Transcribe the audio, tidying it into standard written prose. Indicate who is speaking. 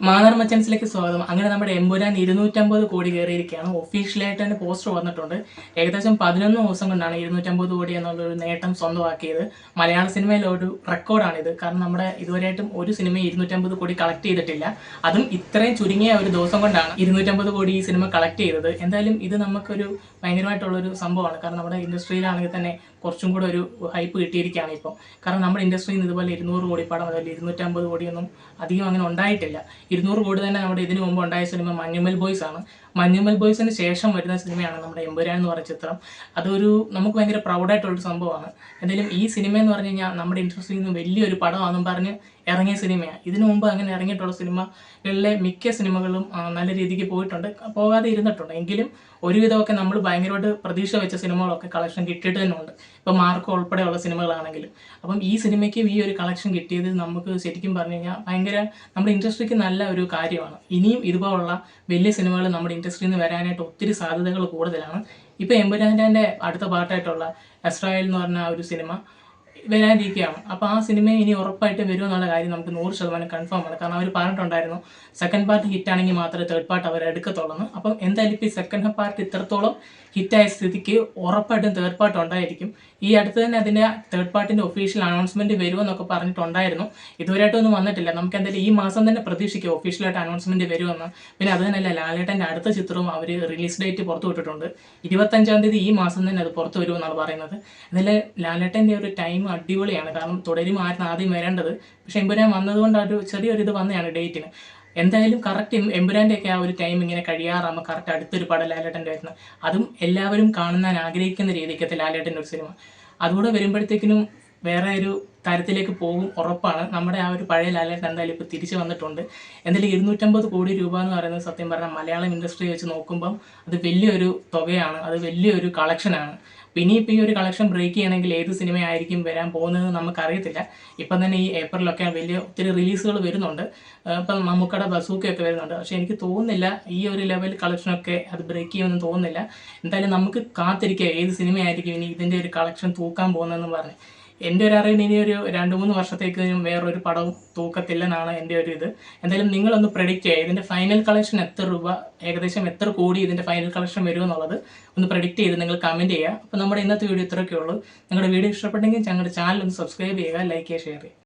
Speaker 1: മാന്നാർ മച്ചൻസിലേക്ക് സ്വാഗതം. അങ്ങനെ നമ്മുടെ എമ്പുരാൻ 250 കോടി കയറിയിരിക്കുകയാണ്. ഒഫീഷ്യലായിട്ട് തന്നെ പോസ്റ്റർ വന്നിട്ടുണ്ട്. ഏകദേശം 11 ദിവസം കൊണ്ടാണ് 250 കോടി എന്നുള്ളൊരു നേട്ടം സ്വന്തമാക്കിയത്. മലയാള സിനിമയിലെ ഒരു റെക്കോർഡാണിത്. കാരണം നമ്മുടെ ഇതുവരെയായിട്ടും ഒരു സിനിമ 250 കോടി കളക്ട് ചെയ്തിട്ടില്ല. അതും ഇത്രയും ചുരുങ്ങിയ ഒരു ദിവസം കൊണ്ടാണ് 250 കോടി ഈ സിനിമ കളക്ട് ചെയ്തത്. എന്തായാലും ഇത് നമുക്കൊരു ഭയങ്കരമായിട്ടുള്ളൊരു സംഭവമാണ്. കാരണം നമ്മുടെ ഇൻഡസ്ട്രിയിലാണെങ്കിൽ തന്നെ കുറച്ചും കൂടെ ഒരു ഹൈപ്പ് കിട്ടിയിരിക്കുകയാണ് ഇപ്പോൾ. കാരണം നമ്മുടെ ഇൻഡസ്ട്രിയിൽ നിന്ന് ഇതുപോലെ 200 കോടി പടം അതുപോലെ 250 കോടിയൊന്നും അധികം അങ്ങനെ ഉണ്ടായിട്ടില്ല. 200 കോടി തന്നെ നമ്മുടെ ഇതിനു മുമ്പ് ഉണ്ടായ സിനിമ മഞ്ഞുമൽ ബോയ്സ് ആണ്. മഞ്ഞുമൽ ബോയ്സിന് ശേഷം വരുന്ന സിനിമയാണ് നമ്മുടെ എമ്പുരാൻ എന്ന് പറഞ്ഞ ചിത്രം. അതൊരു നമുക്ക് ഭയങ്കര പ്രൗഡായിട്ടുള്ളൊരു സംഭവമാണ്. എന്തായാലും ഈ സിനിമ എന്ന് പറഞ്ഞു കഴിഞ്ഞാൽ നമ്മുടെ ഇൻഡസ്ട്രിയിൽ നിന്ന് വലിയൊരു പടമാണെന്നും പറഞ്ഞ് ഇറങ്ങിയ സിനിമയാണ്. ഇതിനു മുമ്പ് അങ്ങനെ ഇറങ്ങിയിട്ടുള്ള സിനിമകളിലെ മിക്ക സിനിമകളും നല്ല രീതിക്ക് പോകാതെ ഇരുന്നിട്ടുണ്ട്. എങ്കിലും ഒരുവിധമൊക്കെ നമ്മൾ ഭയങ്കരമായിട്ട് പ്രതീക്ഷ വെച്ച സിനിമകളൊക്കെ കളക്ഷൻ കിട്ടിയിട്ട് തന്നെ ഉണ്ട്. ഇപ്പോൾ മാർക്കോ ഉൾപ്പെടെയുള്ള സിനിമകളാണെങ്കിലും. അപ്പം ഈ സിനിമയ്ക്കും ഈ ഒരു കളക്ഷൻ കിട്ടിയത് നമുക്ക് ശരിക്കും പറഞ്ഞു കഴിഞ്ഞാൽ ഭയങ്കര നമ്മുടെ ഇൻഡസ്ട്രിക്ക് നല്ല ഒരു കാര്യമാണ്. ഇനിയും ഇതുപോലുള്ള വലിയ സിനിമകൾ നമ്മുടെ ഇൻഡസ്ട്രിയിൽ നിന്ന് വരാനായിട്ട് ഒത്തിരി സാധ്യതകൾ കൂടുതലാണ്. ഇപ്പോൾ എമ്പുരാൻ്റെ അടുത്ത പാട്ടായിട്ടുള്ള എസ്രായേൽ എന്ന് പറഞ്ഞ ഒരു സിനിമ വരാനിരിക്കുകയാണ്. അപ്പോൾ ആ സിനിമ ഇനി ഉറപ്പായിട്ട് വരുമെന്നുള്ള കാര്യം നമുക്ക് 100% കൺഫേം ആണ്. കാരണം അവർ പറഞ്ഞിട്ടുണ്ടായിരുന്നു സെക്കൻഡ് പാർട്ട് ഹിറ്റാണെങ്കിൽ മാത്രമേ തേർഡ് പാർട്ട് അവർ എടുക്കത്തുള്ളൂ. അപ്പം എന്തായാലും ഇപ്പോൾ ഈ സെക്കൻഡ് പാർട്ട് ഇത്രത്തോളം ഹിറ്റായ സ്ഥിതിക്ക് ഉറപ്പായിട്ടും തേർഡ് പാർട്ട് ഉണ്ടായിരിക്കും. ഈ അടുത്ത് തന്നെ അതിൻ്റെ തേർഡ് പാർട്ടിൻ്റെ ഒഫീഷ്യൽ അനൗൺസ്മെൻറ്റ് വരുമെന്നൊക്കെ പറഞ്ഞിട്ടുണ്ടായിരുന്നു. ഇതുവരെയായിട്ടൊന്നും വന്നിട്ടില്ല. നമുക്ക് എന്തായാലും ഈ മാസം തന്നെ പ്രതീക്ഷിക്കാം ഒഫീഷ്യലായിട്ട് അനൗൺസ്മെൻറ്റ് വരുമെന്ന്. പിന്നെ അത് തന്നെയല്ല, ലാലേട്ടൻ്റെ അടുത്ത ചിത്രവും അവർ റിലീസ് ഡേറ്റ് പുറത്തു വിട്ടിട്ടുണ്ട്. 25-ാം തീയതി ഈ മാസം തന്നെ അത് പുറത്തു വരുമെന്നാണ് പറയുന്നത്. അതിൽ ലാലേട്ടൻ്റെ ഒരു ടൈം അടിപൊളിയാണ്. കാരണം തുടരുമായിരുന്നു ആദ്യം വരേണ്ടത്. പക്ഷേ എമ്പുരാൻ വന്നതുകൊണ്ട് ഒരു ചെറിയൊരിത് വന്നതാണ് ഡേറ്റിന്. എന്തായാലും കറക്റ്റ് എമ്പുരാൻ്റെയൊക്കെ ആ ഒരു ടൈം ഇങ്ങനെ കഴിയാറാകുമ്പോൾ കറക്റ്റ് അടുത്തൊരു പടം ലാലേട്ടൻ്റെ വരുന്നത്. അതും എല്ലാവരും കാണാൻ ആഗ്രഹിക്കുന്ന രീതിക്കത്തെ ലാലേട്ടൻ്റെ ഒരു സിനിമ. അതുകൂടെ വരുമ്പോഴത്തേക്കിനും വേറെ ഒരു തരത്തിലേക്ക് പോകും ഉറപ്പാണ്. നമ്മുടെ ആ ഒരു പഴയ ലാലേട്ടൻ എന്തായാലും ഇപ്പോൾ തിരിച്ചു വന്നിട്ടുണ്ട്. എന്തായാലും 250 കോടി രൂപ എന്ന് പറയുന്നത് സത്യം പറഞ്ഞാൽ മലയാളം ഇൻഡസ്ട്രി വെച്ച് നോക്കുമ്പം അത് വലിയൊരു തുകയാണ്. അത് വലിയൊരു കളക്ഷനാണ്. ഇനിയിപ്പോൾ ഈ ഒരു കളക്ഷൻ ബ്രേക്ക് ചെയ്യണമെങ്കിൽ ഏത് സിനിമയായിരിക്കും വരാൻ പോകുന്നതെന്ന് നമുക്കറിയത്തില്ല. ഇപ്പം തന്നെ ഈ ഏപ്രിലൊക്കെ ഒത്തിരി റിലീസുകൾ വരുന്നുണ്ട്. ഇപ്പം മമ്മൂക്കയുടെ ബസൂക്കയൊക്കെ വരുന്നുണ്ട്. പക്ഷേ എനിക്ക് തോന്നുന്നില്ല ഈ ഒരു ലെവൽ കളക്ഷനൊക്കെ അത് ബ്രേക്ക് ചെയ്യുമെന്ന് തോന്നുന്നില്ല. എന്തായാലും നമുക്ക് കാത്തിരിക്കുക ഏത് സിനിമയായിരിക്കും ഇനി ഇതിൻ്റെ ഒരു കളക്ഷൻ തൂക്കാൻ പോകുന്നതെന്ന് പറഞ്ഞ്. എൻ്റെ ഒരു അറിവിന് ഇനി ഒരു 2-3 വർഷത്തേക്ക് വേറൊരു പടവും തൂക്കത്തില്ലെന്നാണ് എൻ്റെ ഒരു ഇത്. എന്തായാലും നിങ്ങളൊന്ന് പ്രെഡിക്റ്റ് ചെയ്യുക ഇതിൻ്റെ ഫൈനൽ കളക്ഷൻ എത്ര രൂപ, ഏകദേശം എത്ര കോടി ഇതിൻ്റെ ഫൈനൽ കളക്ഷൻ വരുമെന്നുള്ളത് ഒന്ന് പ്രെഡിക്റ്റ് ചെയ്ത് നിങ്ങൾ കമൻറ്റ് ചെയ്യുക. അപ്പോൾ നമ്മുടെ ഇന്നത്തെ വീഡിയോ ഇത്രയൊക്കെ ഉള്ളൂ. നിങ്ങളുടെ വീഡിയോ ഇഷ്ടപ്പെട്ടെങ്കിൽ ഞങ്ങളുടെ ചാനൽ ഒന്ന് സബ്സ്ക്രൈബ് ചെയ്യുക, ലൈക്ക് ചെയ്യുക, ഷെയർ ചെയ്യുക.